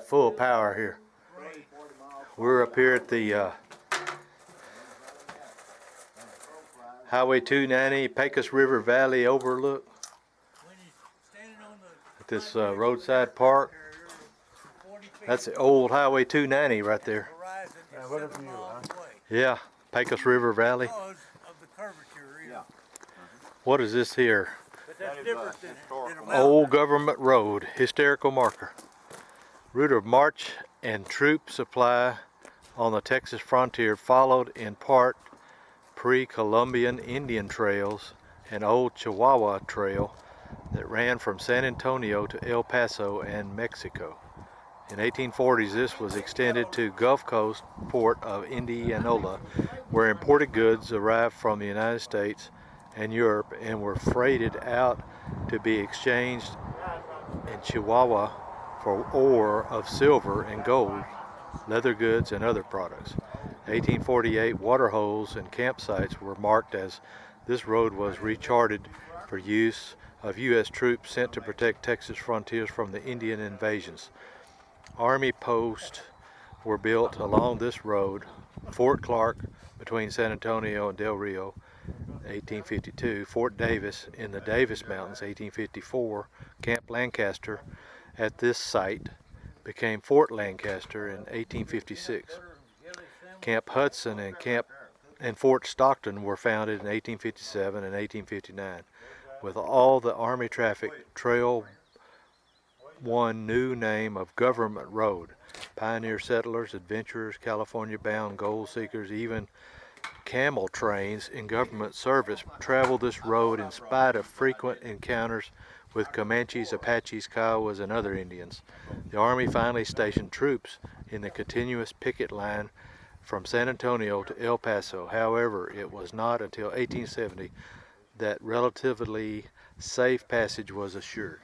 full power here. We're up here at the Highway 290 Pecos River Valley overlook at this roadside park. That's the old Highway 290 right there. What a view, huh? Yeah, Pecos River Valley. What is this here? Old Government Road, historical marker. Route of march and troop supply on the Texas frontier, followed in part pre-Columbian Indian trails and old Chihuahua Trail that ran from San Antonio to El Paso and Mexico. In 1840s, this was extended to Gulf Coast port of Indianola, where imported goods arrived from the United States and Europe and were freighted out to be exchanged in Chihuahua for ore of silver and gold, leather goods, and other products. 1848 water holes and campsites were marked as this road was recharted for use of U.S. troops sent to protect Texas frontiers from the Indian invasions. Army posts were built along this road. Fort Clark between San Antonio and Del Rio, 1852. Fort Davis in the Davis Mountains, 1854. Camp Lancaster at this site became Fort Lancaster in 1856. Camp Hudson and Fort Stockton were founded in 1857 and 1859. With all the Army traffic, Trail one new name of Government Road. Pioneer settlers, adventurers, California-bound gold seekers, even camel trains in government service traveled this road in spite of frequent encounters with Comanches, Apaches, Kiowas, and other Indians. The Army finally stationed troops in the continuous picket line from San Antonio to El Paso. However, it was not until 1870 that relatively safe passage was assured.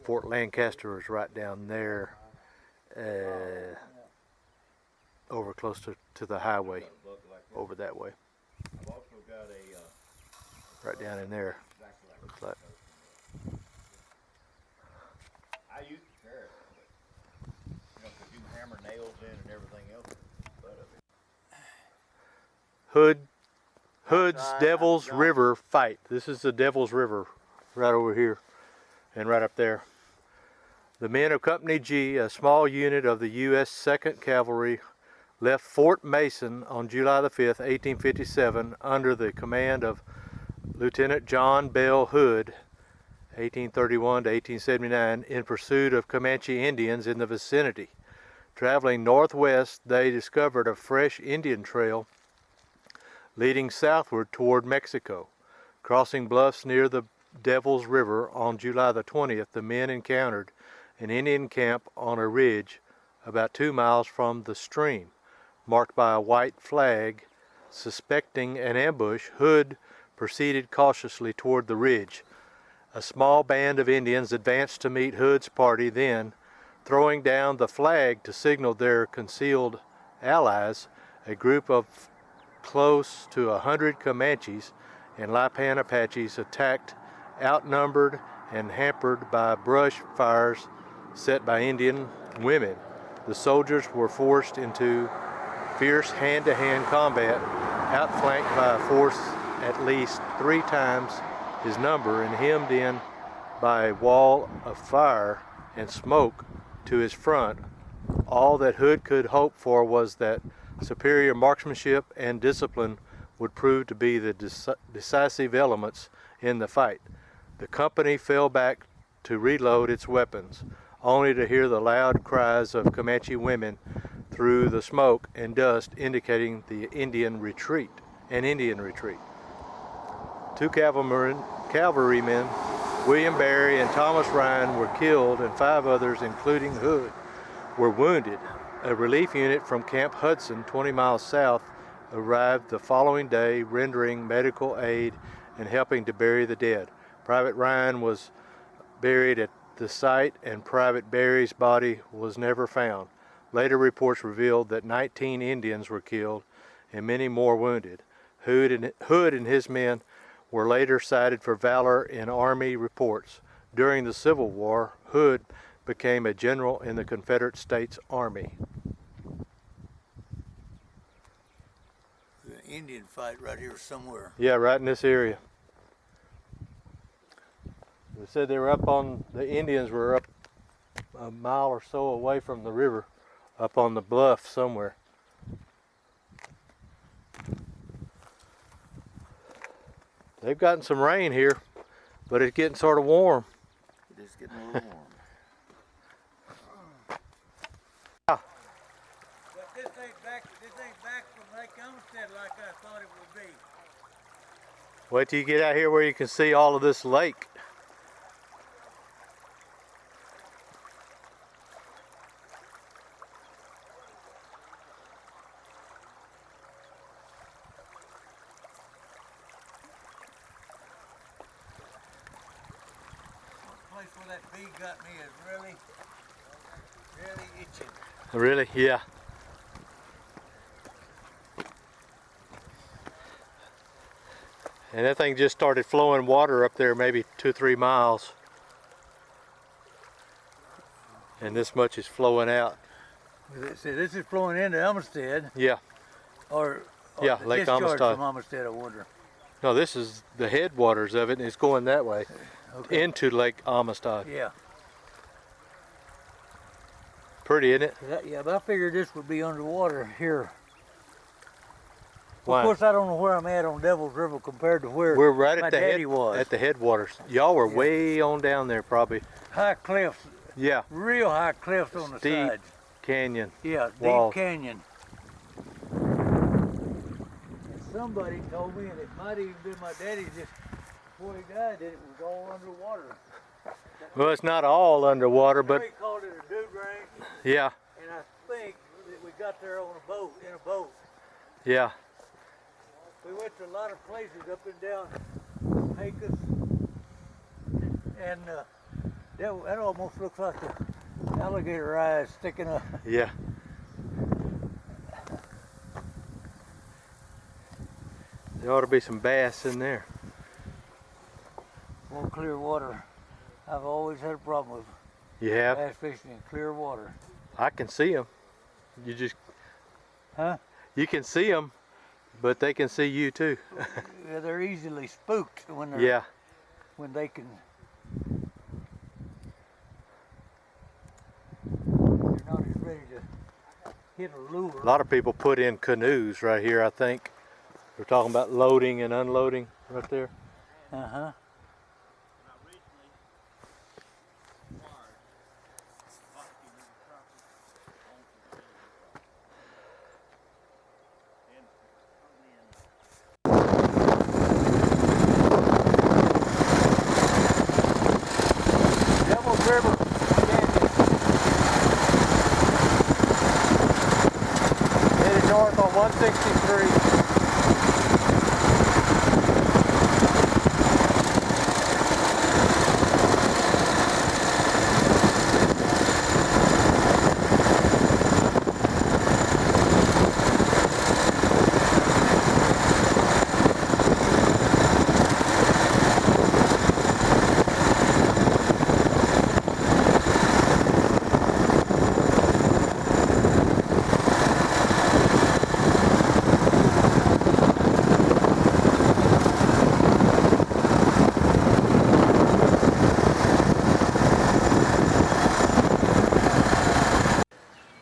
Fort Lancaster is right down there, over close to the highway, over that way. Right down in there, looks like. I used to carry it, but, because you can hammer nails in and everything else. Hood's Devil's River fight. This is the Devil's River right over here and right up there. The men of Company G, a small unit of the U.S. 2nd Cavalry, left Fort Mason on July the 5th, 1857, under the command of Lieutenant John Bell Hood, 1831 to 1879, in pursuit of Comanche Indians in the vicinity. Traveling northwest, they discovered a fresh Indian trail leading southward toward Mexico. Crossing bluffs near the Devil's River on July the 20th, the men encountered an Indian camp on a ridge about 2 miles from the stream, marked by a white flag. Suspecting an ambush, Hood proceeded cautiously toward the ridge. A small band of Indians advanced to meet Hood's party, then, throwing down the flag to signal their concealed allies, a group of close to 100 Comanches and Lipan Apaches attacked, outnumbered and hampered by brush fires set by Indian women. The soldiers were forced into fierce hand-to-hand combat, outflanked by a force at least 3 times his number and hemmed in by a wall of fire and smoke to his front. All that Hood could hope for was that superior marksmanship and discipline would prove to be the decisive elements in the fight. The company fell back to reload its weapons, only to hear the loud cries of Comanche women through the smoke and dust, indicating the Indian retreat. 2 cavalrymen, William Berry and Thomas Ryan, were killed, and 5 others, including Hood, were wounded. A relief unit from Camp Hudson, 20 miles south, arrived the following day, rendering medical aid and helping to bury the dead. Private Ryan was buried at the site, and Private Berry's body was never found. Later reports revealed that 19 Indians were killed and many more wounded. Hood and his men were later cited for valor in Army reports. During the Civil War, Hood became a general in the Confederate States Army. An Indian fight right here somewhere. Yeah, right in this area. They said they were up on, the Indians were up a mile or so away from the river, up on the bluff somewhere. They've gotten some rain here, but it's getting sort of warm. It is getting a little warm. Ah. But this ain't back from Lake Olmsted like I thought it would be. Wait till you get out here where you can see all of this lake. The place where that bee got me is really itching. Really? Yeah. And that thing just started flowing water up there maybe 2-3 miles. And this much is flowing out. See, this is flowing into Olmsted, Yeah. or Yeah, the Lake discharge Amistad. from Olmsted, I wonder. No, this is the headwaters of it, and it's going that way Okay. into Lake Amistad. Yeah. Pretty, isn't it? Yeah, but I figured this would be underwater here. Why? Of course, I don't know where I'm at on Devil's River compared to where We're right my at the daddy was. at the headwaters. Y'all were Yeah. way on down there, probably. High cliffs, Yeah, real high cliffs on the Steep. sides. canyon. Yeah, Walls. deep canyon. And somebody told me, and it might even been my daddy just before he died, that it was all underwater. Well, it's not all underwater, but He called it a dude ranch, yeah, and I think that we got there on a boat, in a boat. yeah. We went to a lot of places up and down Pecos, and that almost looks like the alligator eyes sticking up. Yeah. There ought to be some bass in there. More clear water. I've always had a problem with You have? bass fishing in clear water. I can see them. You just, Huh? you can see them, but they can see you too. Yeah, they're easily spooked when they're Yeah. when they can. They're not as ready to hit a lure. A lot of people put in canoes right here, I think. We're talking about loading and unloading right there. Uh-huh. Devil's River. Headed north on 163.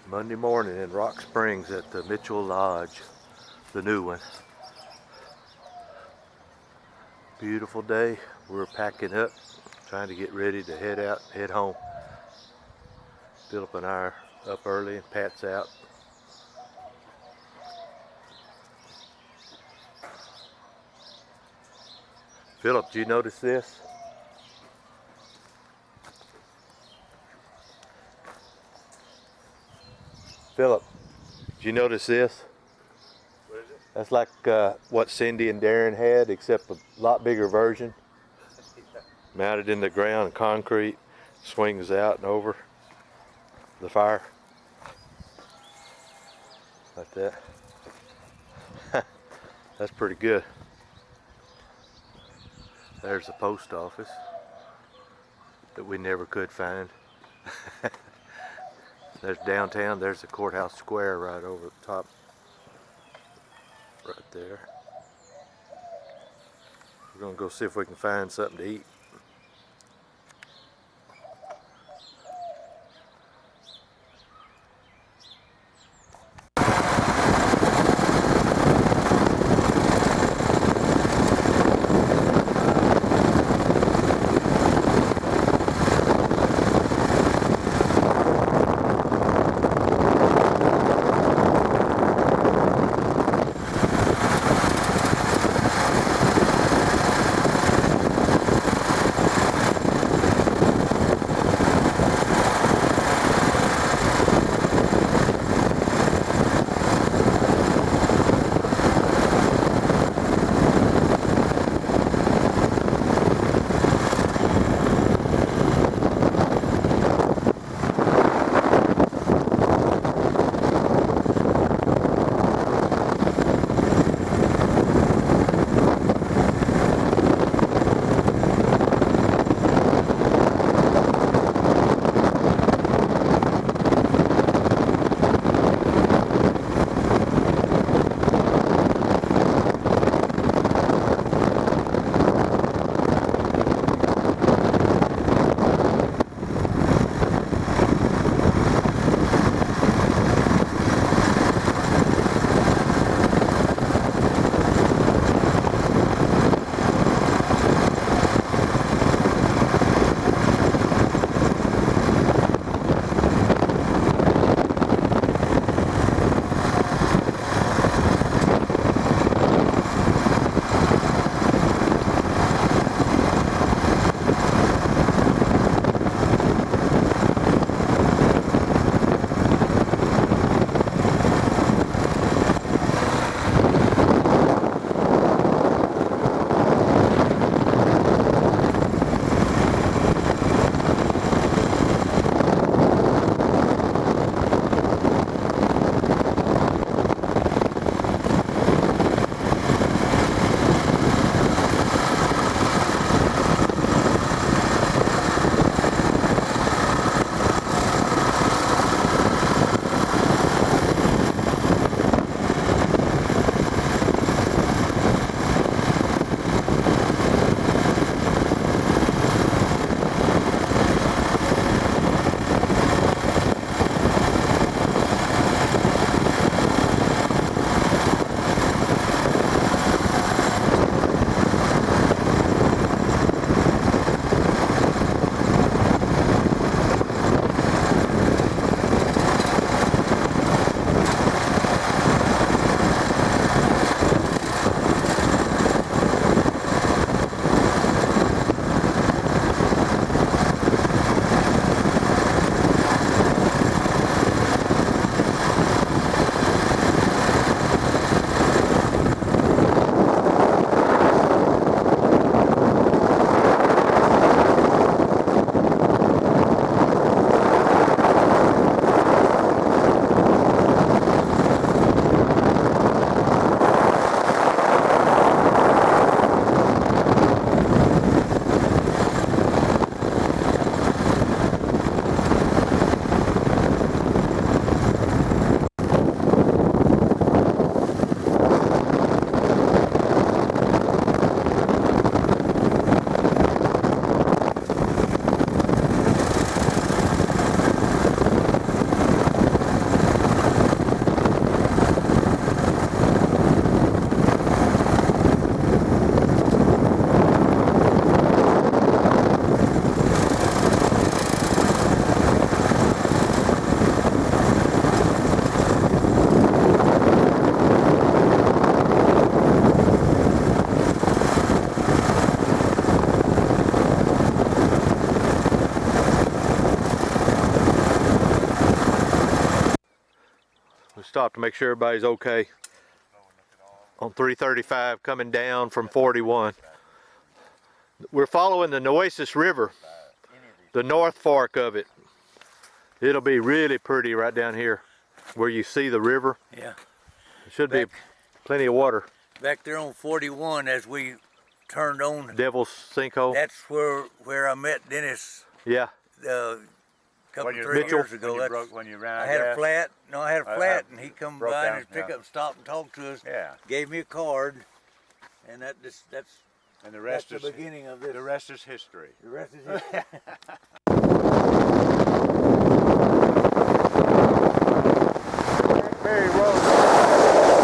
Monday morning in Rock Springs at the Mitchell Lodge, the new one. Beautiful day. We're packing up, trying to get ready to head out, head home. Philip and I are up early and Pat's out. Philip, did you notice this? Philip, did you notice this? What is it? That's like what Cindy and Darren had, except a lot bigger version. Mounted in the ground, concrete, swings out and over the fire. Like that. That's pretty good. There's the post office that we never could find. There's downtown, there's the courthouse square right over the top. Right there. We're gonna go see if we can find something to eat. We stopped to make sure everybody's okay on 335 coming down from 41. We're following the Nueces River, the North Fork of it. It'll be really pretty right down here where you see the river. Yeah. There should be plenty of water. Back there on 41 as we turned on, Devil's Sinkhole. that's where I met Dennis Yeah. couple When you 3 broke- years ago. When you, That's, broke, when you ran out I of had a gas? flat. No, I had a I flat, and he come broke by in down, his pickup, yeah. stopped and talked to us. Yeah. Gave me a card, and that's And the rest the is beginning of this. the rest is history. The rest is history. Very well.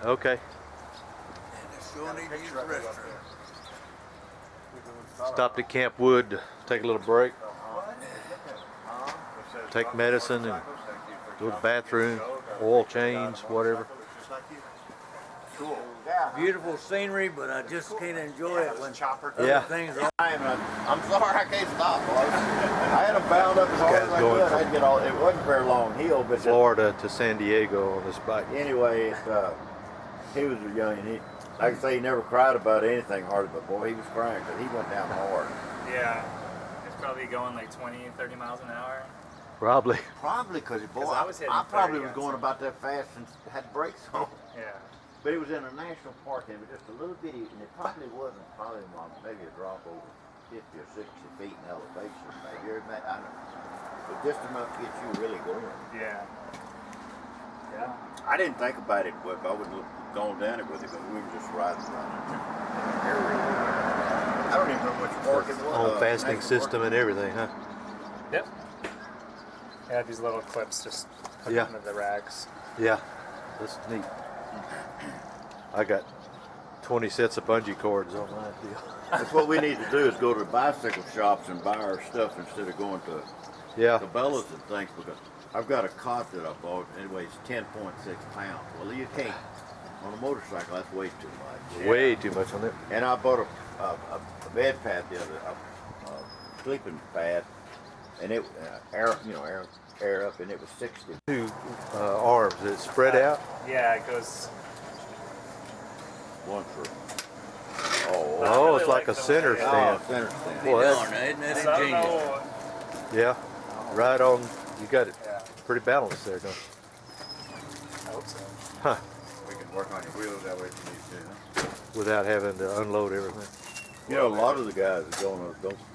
Okay. And it's still need to use the restroom. Stopped at Camp Wood to take a little break, take medicine, and go to the bathroom, oil change, whatever. Cool. Yeah. Beautiful scenery, but I just can't enjoy it when Chopper. Yeah. things are. I'm sorry I can't stop, boys. I had them bound up as hard as I going could. from- I'd get all. It wasn't very long hill, but Florida to San Diego on this bike. anyway, he was a young. And I can say he never cried about anything hardly, but boy, he was crying because he went down hard. Yeah. It's probably going like 20, 30 miles an hour. Probably. Probably because boy, 'Cause I was hitting I probably 30, was I'd going say. about that fast and had brakes on. Yeah. But it was in a national park, and it was just a little bitty, and it probably wasn't maybe a drop over 50 or 60 feet in elevation. Maybe or I don't know. But just enough to get you really going. Yeah. Yeah. I didn't think about it, but I would have gone down it with it because we were just riding around. I don't even know which park it was. On fasting national system park. and everything, huh? Yep. Yeah, these little clips just hook Yeah. into the racks. Yeah. This is neat. I got 20 sets of bungee cords on my deal. That's what we need to do is go to bicycle shops and buy our stuff instead of going to Yeah. Cabela's and things because I've got a cot that I bought and it weighs 10.6 pounds. Well, you can't. On a motorcycle, that's way too much. Way too much on it. And I bought a bed pad the other, a sleeping pad, and it air up, and it was 60. Two arms that spread out. Yeah, it goes. One for Oh, really it's like like a the center way- stand. center stand. Boy, that's- Isn't that So I don't ingenious? know. yeah. Right on. You got it Yeah. pretty balanced there, don't you? I hope so. Huh. We can work on your wheels that way if you need to. Without having to unload everything. You know, a lot of the guys that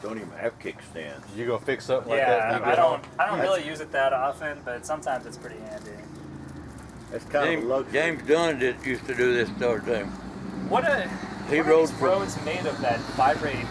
don't even have kickstands. You gonna fix something like that? Yeah, when you I get home? don't really use it that often, but sometimes it's pretty handy. That's kind of a luxury. James Dunn used to do this all the time. What a He what are rode these from- roads made of that vibrate